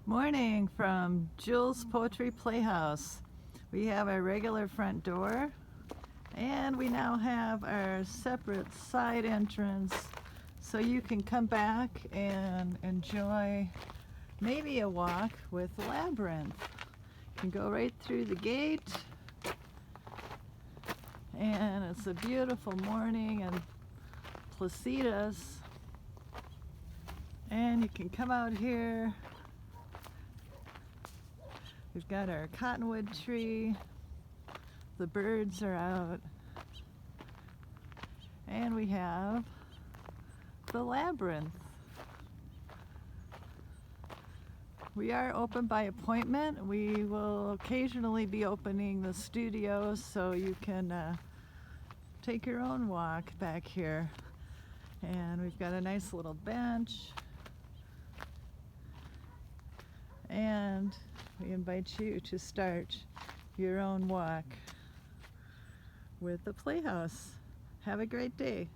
Morning from Jules Poetry Playhouse. We have our regular front door and we now have our separate side entrance so you can come back and enjoy maybe a walk with Labyrinth. You can go right through the gate and it's a beautiful morning in Placitas, and you can come out here. We've got our cottonwood tree, the birds are out, and we have the Labyrinth. We are open by appointment. We will occasionally be opening the studios so you can take your own walk back here. And we've got a nice little bench. And we invite you to start your own walk with the Playhouse. Have a great day.